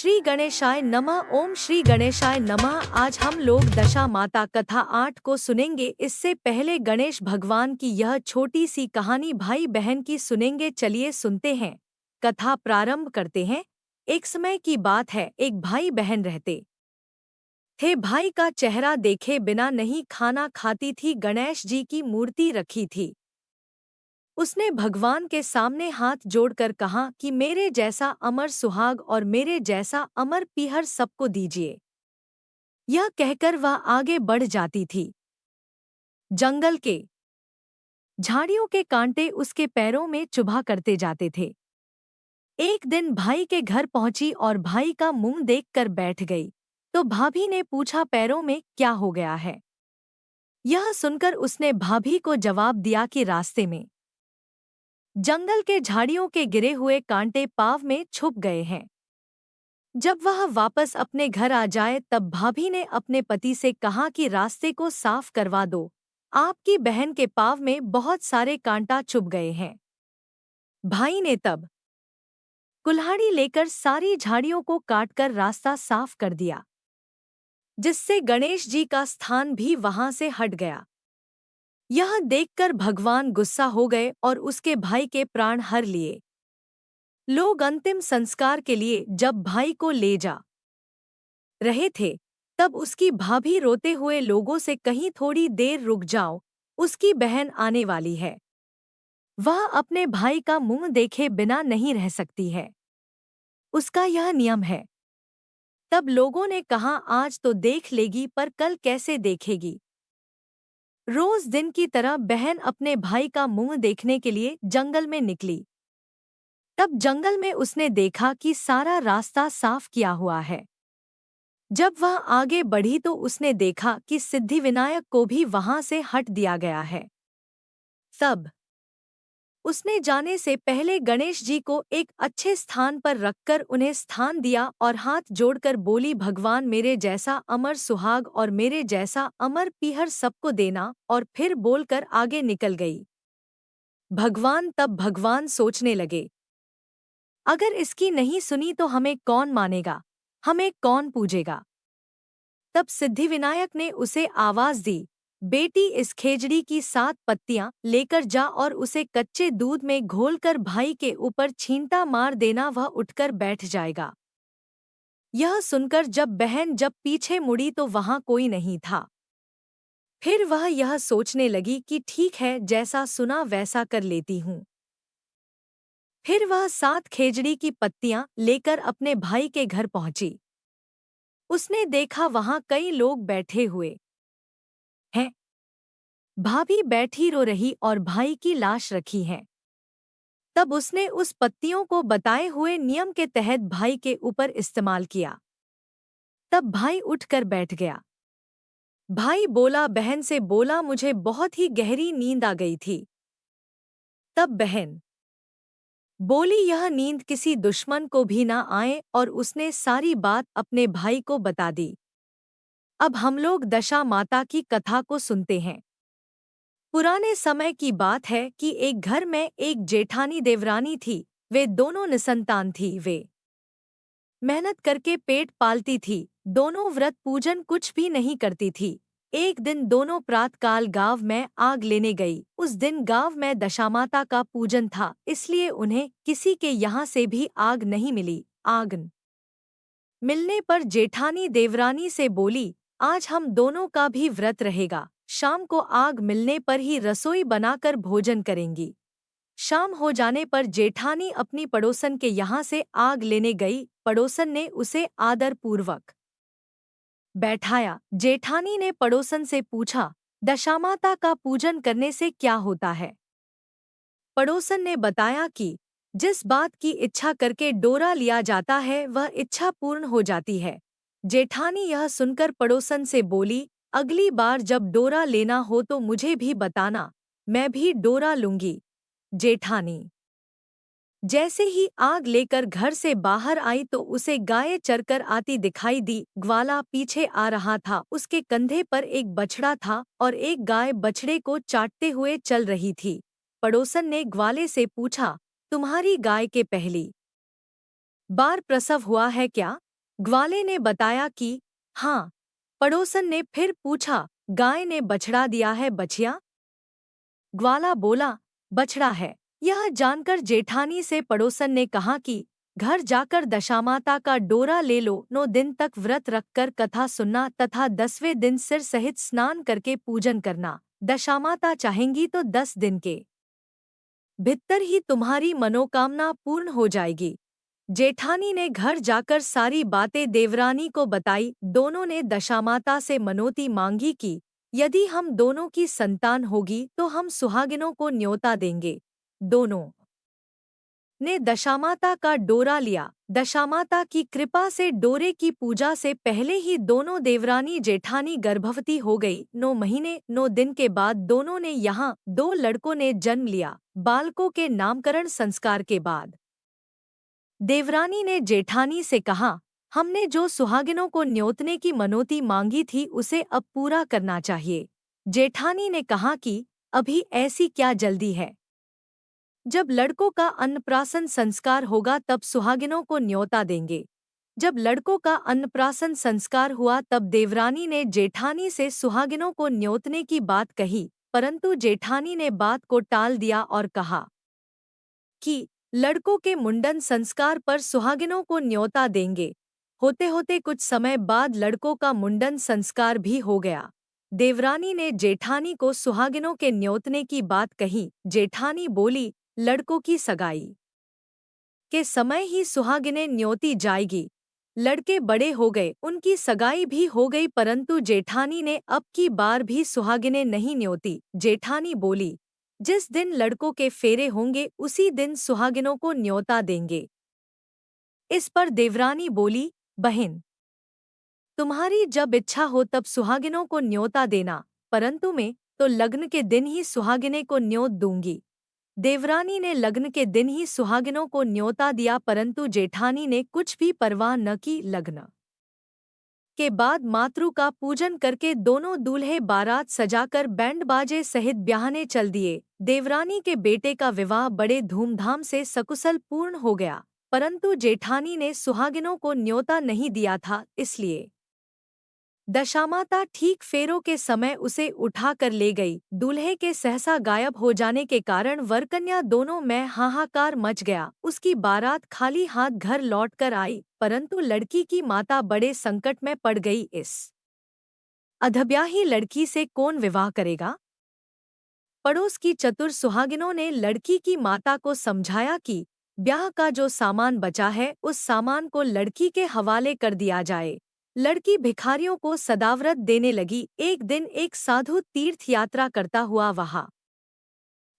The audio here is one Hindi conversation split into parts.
श्री गणेशाय नमः। ओम श्री गणेशाय नमः। आज हम लोग दशा माता कथा 8 को सुनेंगे। इससे पहले गणेश भगवान की यह छोटी सी कहानी भाई बहन की सुनेंगे। चलिए सुनते हैं, कथा प्रारंभ करते हैं। एक समय की बात है, एक भाई बहन रहते थे। भाई का चेहरा देखे बिना नहीं खाना खाती थी। गणेश जी की मूर्ति रखी थी। उसने भगवान के सामने हाथ जोड़कर कहा कि मेरे जैसा अमर सुहाग और मेरे जैसा अमर पीहर सबको दीजिए। यह कहकर वह आगे बढ़ जाती थी। जंगल के झाड़ियों के कांटे उसके पैरों में चुभा करते जाते थे। एक दिन भाई के घर पहुंची और भाई का मुंह देखकर बैठ गई। तो भाभी ने पूछा, पैरों में क्या हो गया है? यह सुनकर उसने भाभी को जवाब दिया कि रास्ते में जंगल के झाड़ियों के गिरे हुए कांटे पाँव में छुप गए हैं। जब वह वापस अपने घर आ जाए तब भाभी ने अपने पति से कहा कि रास्ते को साफ करवा दो, आपकी बहन के पाँव में बहुत सारे कांटा चुभ गए हैं। भाई ने तब कुल्हाड़ी लेकर सारी झाड़ियों को काटकर रास्ता साफ कर दिया, जिससे गणेश जी का स्थान भी वहां से हट गया। यह देखकर भगवान गुस्सा हो गए और उसके भाई के प्राण हर लिए। लोग अंतिम संस्कार के लिए जब भाई को ले जा रहे थे तब उसकी भाभी रोते हुए लोगों से, कहीं थोड़ी देर रुक जाओ, उसकी बहन आने वाली है। वह अपने भाई का मुंह देखे बिना नहीं रह सकती है, उसका यह नियम है। तब लोगों ने कहा, आज तो देख लेगी पर कल कैसे देखेगी। रोज दिन की तरह बहन अपने भाई का मुंह देखने के लिए जंगल में निकली। तब जंगल में उसने देखा कि सारा रास्ता साफ किया हुआ है। जब वह आगे बढ़ी तो उसने देखा कि सिद्धिविनायक को भी वहां से हट दिया गया है। तब उसने जाने से पहले गणेश जी को एक अच्छे स्थान पर रखकर उन्हें स्थान दिया और हाथ जोड़कर बोली, भगवान मेरे जैसा अमर सुहाग और मेरे जैसा अमर पीहर सबको देना, और फिर बोलकर आगे निकल गई। तब भगवान सोचने लगे, अगर इसकी नहीं सुनी तो हमें कौन मानेगा, हमें कौन पूजेगा। तब सिद्धिविनायक ने उसे आवाज दी, बेटी इस खेजड़ी की 7 पत्तियां लेकर जा और उसे कच्चे दूध में घोलकर भाई के ऊपर छींटा मार देना, वह उठकर बैठ जाएगा। यह सुनकर जब बहन पीछे मुड़ी तो वहां कोई नहीं था। फिर वह यह सोचने लगी कि ठीक है, जैसा सुना वैसा कर लेती हूँ। फिर वह 7 खेजड़ी की पत्तियां लेकर अपने भाई के घर पहुंची। उसने देखा वहां कई लोग बैठे हुए हैं। भाभी बैठी रो रही और भाई की लाश रखी है। तब उसने उस पत्तियों को बताए हुए नियम के तहत भाई के ऊपर इस्तेमाल किया। तब भाई उठकर बैठ गया। भाई बोला, बहन से बोला, मुझे बहुत ही गहरी नींद आ गई थी। तब बहन बोली, यह नींद किसी दुश्मन को भी ना आए, और उसने सारी बात अपने भाई को बता दी। अब हम लोग दशा माता की कथा को सुनते हैं। पुराने समय की बात है कि एक घर में एक जेठानी देवरानी थी। वे दोनों निसंतान थी। वे मेहनत करके पेट पालती थी। दोनों व्रत पूजन कुछ भी नहीं करती थी। एक दिन दोनों प्रातःकाल गांव में आग लेने गई। उस दिन गांव में दशामाता का पूजन था, इसलिए उन्हें किसी के यहाँ से भी आग नहीं मिली। आग न मिलने पर जेठानी देवरानी से बोली, आज हम दोनों का भी व्रत रहेगा। शाम को आग मिलने पर ही रसोई बनाकर भोजन करेंगी। शाम हो जाने पर जेठानी अपनी पड़ोसन के यहाँ से आग लेने गई। पड़ोसन ने उसे आदरपूर्वक बैठाया। जेठानी ने पड़ोसन से पूछा, दशामाता का पूजन करने से क्या होता है? पड़ोसन ने बताया कि जिस बात की इच्छा करके डोरा लिया जाता है वह इच्छा पूर्ण हो जाती है। जेठानी यह सुनकर पड़ोसन से बोली, अगली बार जब डोरा लेना हो तो मुझे भी बताना, मैं भी डोरा लूंगी। जेठानी जैसे ही आग लेकर घर से बाहर आई तो उसे गाय चरकर आती दिखाई दी। ग्वाला पीछे आ रहा था। उसके कंधे पर एक बछड़ा था और एक गाय बछड़े को चाटते हुए चल रही थी। पड़ोसन ने ग्वाले से पूछा, तुम्हारी गाय के पहली बार प्रसव हुआ है क्या? ग्वाले ने बताया कि हाँ। पड़ोसन ने फिर पूछा, गाय ने बछड़ा दिया है बछिया? ग्वाला बोला, बछड़ा है। यह जानकर जेठानी से पड़ोसन ने कहा कि घर जाकर दशामाता का डोरा ले लो, 9 दिन तक व्रत रखकर कथा सुनना तथा 10वें दिन सिर सहित स्नान करके पूजन करना। दशामाता चाहेंगी तो 10 दिन के भीतर ही तुम्हारी मनोकामना पूर्ण हो जाएगी। जेठानी ने घर जाकर सारी बातें देवरानी को बताई। दोनों ने दशामाता से मनोती मांगी कि यदि हम दोनों की संतान होगी तो हम सुहागिनों को न्योता देंगे। दोनों ने दशामाता का डोरा लिया। दशामाता की कृपा से डोरे की पूजा से पहले ही दोनों देवरानी जेठानी गर्भवती हो गई। 9 महीने 9 दिन के बाद दोनों ने यहाँ 2 लड़कों ने जन्म लिया। बालकों के नामकरण संस्कार के बाद देवरानी ने जेठानी से कहा, हमने जो सुहागिनों को न्योतने की मनोती मांगी थी उसे अब पूरा करना चाहिए। जेठानी ने कहा कि अभी ऐसी क्या जल्दी है? जब लड़कों का अन्नप्राशन संस्कार होगा तब सुहागिनों को न्योता देंगे। जब लड़कों का अन्नप्राशन संस्कार हुआ तब देवरानी ने जेठानी से सुहागिनों को न्योतने की बात कही, परंतु जेठानी ने बात को टाल दिया और कहा कि लड़कों के मुंडन संस्कार पर सुहागिनों को न्योता देंगे। होते होते कुछ समय बाद लड़कों का मुंडन संस्कार भी हो गया। देवरानी ने जेठानी को सुहागिनों के न्योतने की बात कही। जेठानी बोली, लड़कों की सगाई के समय ही सुहागिनें न्योती जाएगी। लड़के बड़े हो गए, उनकी सगाई भी हो गई, परंतु जेठानी ने अब की बार भी सुहागिनें नहीं न्योती। जेठानी बोली, जिस दिन लड़कों के फेरे होंगे उसी दिन सुहागिनों को न्योता देंगे। इस पर देवरानी बोली, बहन, तुम्हारी जब इच्छा हो तब सुहागिनों को न्योता देना, परंतु मैं तो लग्न के दिन ही सुहागिने को न्योत दूंगी। देवरानी ने लग्न के दिन ही सुहागिनों को न्योता दिया, परंतु जेठानी ने कुछ भी परवाह न की। लग्न के बाद मातृ का पूजन करके दोनों दूल्हे बारात सजाकर बैंड बाजे सहित ब्याहने चल दिए। देवरानी के बेटे का विवाह बड़े धूमधाम से सकुशल पूर्ण हो गया, परंतु जेठानी ने सुहागिनों को न्योता नहीं दिया था, इसलिए दशामाता ठीक फेरों के समय उसे उठा कर ले गई। दूल्हे के सहसा गायब हो जाने के कारण वरकन्या दोनों में हाहाकार मच गया। उसकी बारात खाली हाथ घर लौट कर आई, परंतु लड़की की माता बड़े संकट में पड़ गई। इस अधब्याही लड़की से कौन विवाह करेगा? पड़ोस की चतुर सुहागिनों ने लड़की की माता को समझाया कि ब्याह का जो सामान बचा है उस सामान को लड़की के हवाले कर दिया जाए। लड़की भिखारियों को सदाव्रत देने लगी। एक दिन एक साधु तीर्थ यात्रा करता हुआ वहां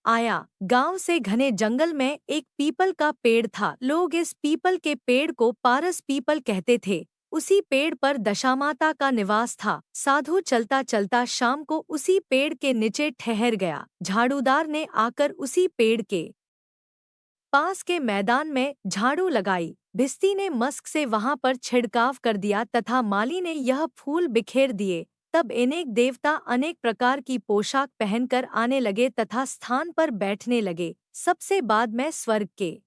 आया। गांव से घने जंगल में एक पीपल का पेड़ था। लोग इस पीपल के पेड़ को पारस पीपल कहते थे। उसी पेड़ पर दशामाता का निवास था। साधु चलता चलता शाम को उसी पेड़ के नीचे ठहर गया। झाड़ूदार ने आकर उसी पेड़ के पास के मैदान में झाड़ू लगाई। भिस्ती ने मस्क से वहां पर छिड़काव कर दिया तथा माली ने यह फूल बिखेर दिए। तब अनेक देवता अनेक प्रकार की पोशाक पहनकर आने लगे तथा स्थान पर बैठने लगे। सबसे बाद में स्वर्ग के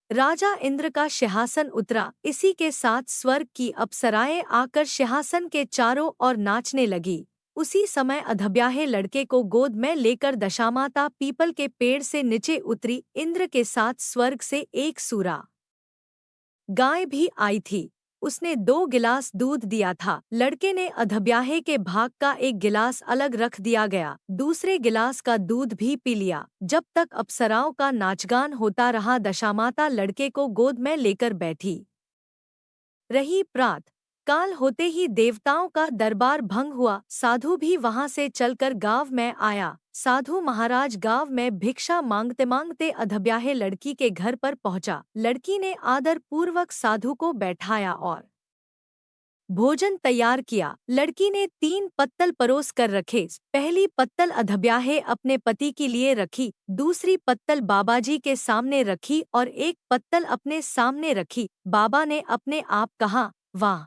राजा इंद्र का सिंहासन उतरा। इसी के साथ स्वर्ग की अप्सराएं आकर सिंहासन के चारों ओर नाचने लगी। उसी समय अधब्याहे लड़के को गोद में लेकर दशामाता पीपल के पेड़ से नीचे उतरी। इंद्र के साथ स्वर्ग से एक सूरा गाय भी आई थी। उसने 2 गिलास दूध दिया था। लड़के ने अधब्याहे के भाग का एक गिलास अलग रख दिया गया। दूसरे गिलास का दूध भी पी लिया। जब तक अप्सराओं का नाचगान होता रहा, दशामाता लड़के को गोद में लेकर बैठी रही। प्रात काल होते ही देवताओं का दरबार भंग हुआ। साधु भी वहां से चलकर गांव में आया। साधु महाराज गांव में भिक्षा मांगते मांगते अधब्याहे लड़की के घर पर पहुंचा। लड़की ने आदर पूर्वक साधु को बैठाया और भोजन तैयार किया। लड़की ने 3 पत्तल परोस कर रखे। पहली पत्तल अधब्याहे अपने पति के लिए रखी, दूसरी पत्तल बाबाजी के सामने रखी और एक पत्तल अपने सामने रखी। बाबा ने अपने आप कहा, वाह,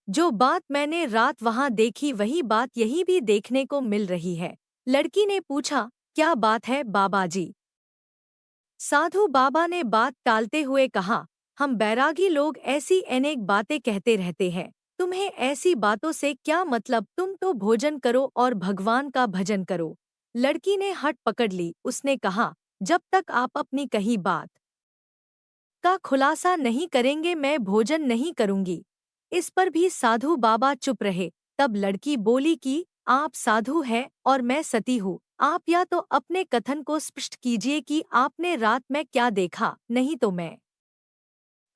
जो बात मैंने रात वहां देखी वही बात यही भी देखने को मिल रही है। लड़की ने पूछा, क्या बात है बाबाजी? साधु बाबा ने बात टालते हुए कहा, हम बैरागी लोग ऐसी अनेक बातें कहते रहते हैं। तुम्हें ऐसी बातों से क्या मतलब, तुम तो भोजन करो और भगवान का भजन करो। लड़की ने हट पकड़ ली। उसने कहा, जब तक आप अपनी कही बात का खुलासा नहीं करेंगे मैं भोजन नहीं करूंगी। इस पर भी साधु बाबा चुप रहे। तब लड़की बोली कि आप साधु हैं और मैं सती हूँ। आप या तो अपने कथन को स्पष्ट कीजिए कि आपने रात में क्या देखा, नहीं तो मैं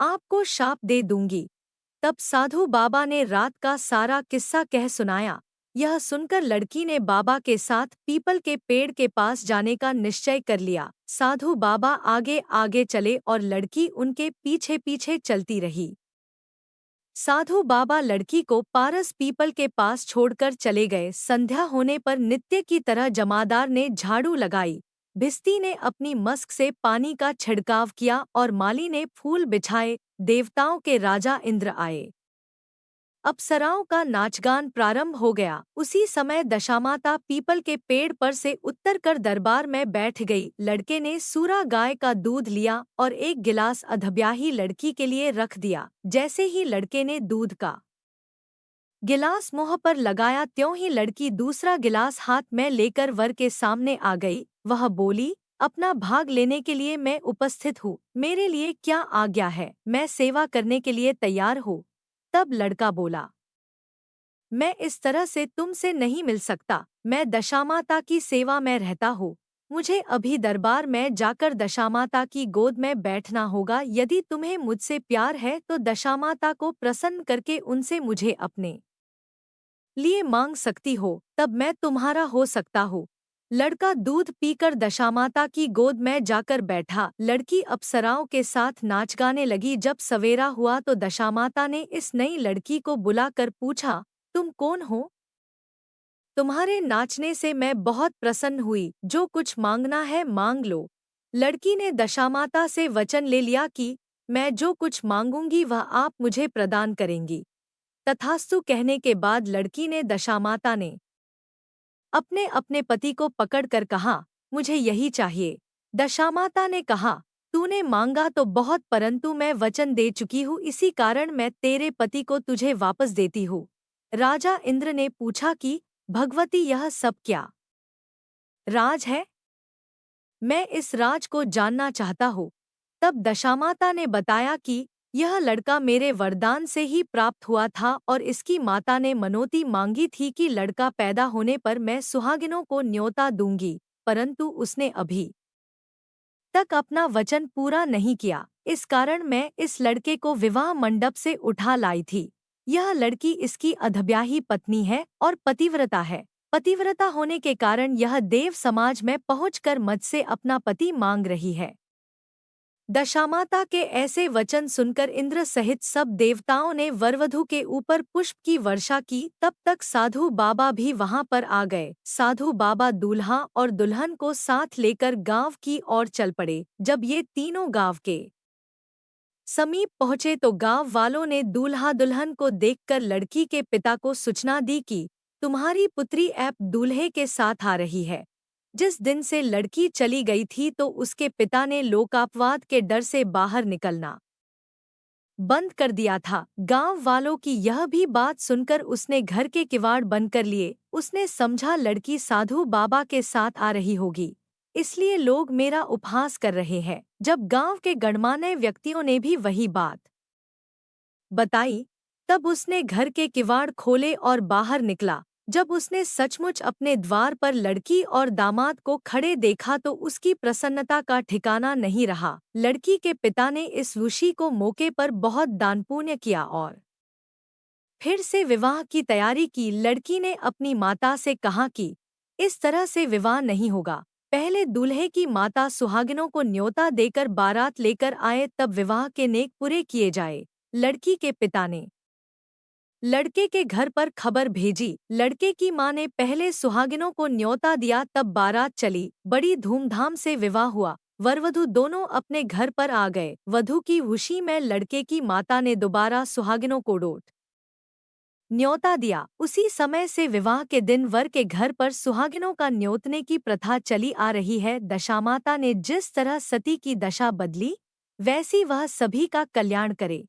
आपको शाप दे दूंगी। तब साधु बाबा ने रात का सारा किस्सा कह सुनाया। यह सुनकर लड़की ने बाबा के साथ पीपल के पेड़ के पास जाने का निश्चय कर लिया। साधु बाबा आगे आगे चले और लड़की उनके पीछे पीछे चलती रही। साधु बाबा लड़की को पारस पीपल के पास छोड़कर चले गए। संध्या होने पर नित्य की तरह जमादार ने झाड़ू लगाई, भिस्ती ने अपनी मस्क से पानी का छिड़काव किया और माली ने फूल बिछाए। देवताओं के राजा इंद्र आए। अप्सराओं का नाचगान प्रारंभ हो गया। उसी समय दशामाता पीपल के पेड़ पर से उतर कर दरबार में बैठ गई। लड़के ने सूरा गाय का दूध लिया और एक गिलास अधब्याही लड़की के लिए रख दिया। जैसे ही लड़के ने दूध का गिलास मुंह पर लगाया, त्यों ही लड़की दूसरा गिलास हाथ में लेकर वर के सामने आ गई। वह बोली, अपना भाग लेने के लिए मैं उपस्थित हूँ। मेरे लिए क्या आज्ञा है, मैं सेवा करने के लिए तैयार हूँ। तब लड़का बोला, मैं इस तरह से तुमसे नहीं मिल सकता। मैं दशामाता की सेवा में रहता हूँ। मुझे अभी दरबार में जाकर दशामाता की गोद में बैठना होगा। यदि तुम्हें मुझसे प्यार है तो दशामाता को प्रसन्न करके उनसे मुझे अपने लिए मांग सकती हो, तब मैं तुम्हारा हो सकता हूँ। लड़का दूध पीकर दशामाता की गोद में जाकर बैठा। लड़की अप्सराओं के साथ नाच गाने लगी। जब सवेरा हुआ तो दशामाता ने इस नई लड़की को बुलाकर पूछा, तुम कौन हो? तुम्हारे नाचने से मैं बहुत प्रसन्न हुई। जो कुछ मांगना है मांग लो। लड़की ने दशामाता से वचन ले लिया कि मैं जो कुछ मांगूंगी वह आप मुझे प्रदान करेंगी। तथास्तु कहने के बाद लड़की ने दशामाता ने अपने अपने पति को पकड़कर कहा, मुझे यही चाहिए। दशामाता ने कहा, तूने मांगा तो बहुत, परंतु मैं वचन दे चुकी हूँ, इसी कारण मैं तेरे पति को तुझे वापस देती हूँ। राजा इंद्र ने पूछा कि भगवती यह सब क्या राज है? मैं इस राज को जानना चाहता हूँ। तब दशामाता ने बताया कि यह लड़का मेरे वरदान से ही प्राप्त हुआ था और इसकी माता ने मनोती मांगी थी कि लड़का पैदा होने पर मैं सुहागिनों को न्योता दूंगी, परंतु उसने अभी तक अपना वचन पूरा नहीं किया। इस कारण मैं इस लड़के को विवाह मंडप से उठा लाई थी। यह लड़की इसकी अधब्याही पत्नी है और पतिव्रता है। पतिव्रता होने के कारण यह देव समाज में पहुंचकर मुझसे अपना पति मांग रही है। दशामाता के ऐसे वचन सुनकर इंद्र सहित सब देवताओं ने वरवधू के ऊपर पुष्प की वर्षा की। तब तक साधु बाबा भी वहां पर आ गए। साधु बाबा दूल्हा और दुल्हन को साथ लेकर गांव की ओर चल पड़े। जब ये तीनों गांव के समीप पहुंचे तो गांव वालों ने दूल्हा दुल्हन को देखकर लड़की के पिता को सूचना दी कि तुम्हारी पुत्री ऐप दूल्हे के साथ आ रही है। जिस दिन से लड़की चली गई थी तो उसके पिता ने लोकापवाद के डर से बाहर निकलना बंद कर दिया था। गांव वालों की यह भी बात सुनकर उसने घर के किवाड़ बंद कर लिए। उसने समझा लड़की साधु बाबा के साथ आ रही होगी, इसलिए लोग मेरा उपहास कर रहे हैं। जब गांव के गणमान्य व्यक्तियों ने भी वही बात बताई, तब उसने घर के किवाड़ खोले और बाहर निकला। जब उसने सचमुच अपने द्वार पर लड़की और दामाद को खड़े देखा तो उसकी प्रसन्नता का ठिकाना नहीं रहा। लड़की के पिता ने इस ऋषि को मौके पर बहुत दान पुण्य किया और फिर से विवाह की तैयारी की। लड़की ने अपनी माता से कहा कि इस तरह से विवाह नहीं होगा। पहले दूल्हे की माता सुहागिनों को न्योता देकर बारात लेकर आए, तब विवाह के नेक पूरे किए जाए। लड़की के पिता ने लड़के के घर पर खबर भेजी। लड़के की मां ने पहले सुहागिनों को न्योता दिया, तब बारात चली। बड़ी धूमधाम से विवाह हुआ। वरवधू दोनों अपने घर पर आ गए। वधू की खुशी में लड़के की माता ने दोबारा सुहागिनों को डोट न्योता दिया। उसी समय से विवाह के दिन वर के घर पर सुहागिनों का न्योतने की प्रथा चली आ रही है। दशामाता ने जिस तरह सती की दशा बदली, वैसी वह सभी का कल्याण करे।